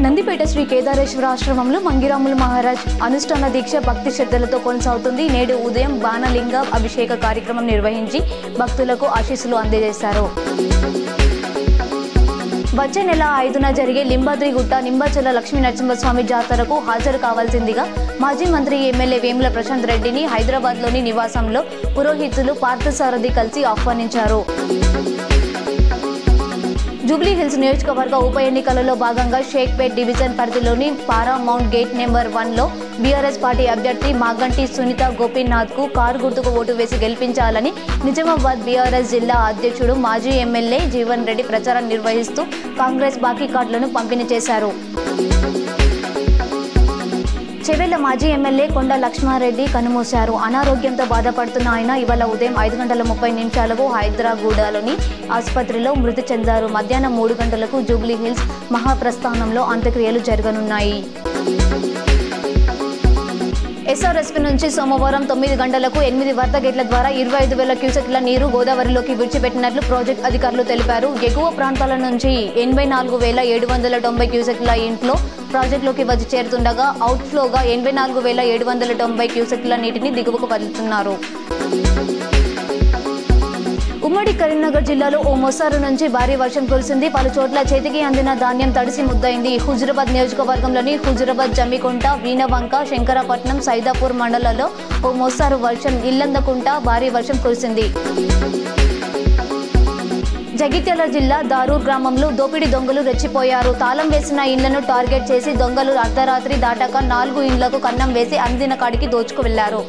నందిపేట శ్రీ కేదారేశ్వర ఆశ్రమంలో మంగిరాములు మహారాజ్ అనుష్ఠాన దీక్ష భక్తి శ్రద్ధలతో కొనసాగుతుంది. నేడు ఉదయం బాణలింగ అభిషేక కార్యక్రమం నిర్వహించి భక్తులకు ఆశీస్సులు అందజేశారు. వచ్చే నెల 5న జరిగే లింబాద్రిగుట్ట నింబాచల లక్ష్మీ నరసింహస్వామి జాతరకు హాజరు కావాల్సిందిగా మాజీ మంత్రి ఎమ్మెల్యే వేముల ప్రశాంత్ రెడ్డిని హైదరాబాద్లోని నివాసంలో పురోహితులు పార్థసారథి కలిసి ఆహ్వానించారు. జూబ్లీ హిల్స్ నియోజకవర్గ ఉప ఎన్నికలలో భాగంగా షేక్పేట్ డివిజన్ పరిధిలోని పారామౌంట్ గేట్ నెంబర్ 1లో బీఆర్ఎస్ పార్టీ అభ్యర్థి మాగంటి సునీత గోపీనాథ్కు కారు గుర్తుకు ఓటు వేసి గెలిపించాలని నిజామాబాద్ బీఆర్ఎస్ జిల్లా అధ్యక్షుడు మాజీ ఎమ్మెల్యే జీవన్ రెడ్డి ప్రచారం నిర్వహిస్తూ కాంగ్రెస్ బాకీ కార్డులను పంపిణీ చేశారు. చెవెళ్ల మాజీ ఎమ్మెల్యే కొండ లక్ష్మారెడ్డి కన్నుమూశారు. అనారోగ్యంతో బాధపడుతున్న ఆయన ఇవాళ ఉదయం 5:30 హైదరాబాద్లోని ఆసుపత్రిలో మృతి చెందారు. మధ్యాహ్నం 3 గంటలకు జూబ్లీ హిల్స్ మహాప్రస్థానంలో అంత్యక్రియలు జరగనున్నాయి. ఎస్ఆర్ఎస్పీ నుంచి సోమవారం 9 గంటలకు 8 వరద గేట్ల ద్వారా 25,000 క్యూసెక్ల నీరు గోదావరిలోకి విడిచిపెట్టినట్లు ప్రాజెక్టు అధికారులు తెలిపారు. ఎగువ ప్రాంతాల నుంచి 84,790 క్యూసెక్ల ఇంట్లో ప్రాజెక్టులోకి వచ్చి చేరుతుండగా అవుట్ఫ్లోగా 84,790 క్యూసెక్ల నీటిని దిగువకు వదులుతున్నారు. ఉమ్మడి కరీంనగర్ జిల్లాలో ఓ మోస్తరు నుంచి భారీ వర్షం కురిసింది. పలు చోట్ల చేతికి అందిన ధాన్యం తడిసి ముద్దయింది. హుజురాబాద్ నియోజకవర్గంలోని హుజురాబాద్, జమ్మికుంట, వీణవంక, శంకరపట్నం, సైదాపూర్ మండలాల్లో ఓ మోస్తరు వర్షం, ఇల్లందకుంట భారీ వర్షం కురిసింది. జగిత్యాల జిల్లా దారూర్ గ్రామంలో దోపిడీ దొంగలు రెచ్చిపోయారు. తాళం వేసిన ఇళ్లను టార్గెట్ చేసి దొంగలు అర్ధరాత్రి దాటాక 4 ఇండ్లకు కన్నం వేసి అందిన కాడికి దోచుకు వెళ్లారు.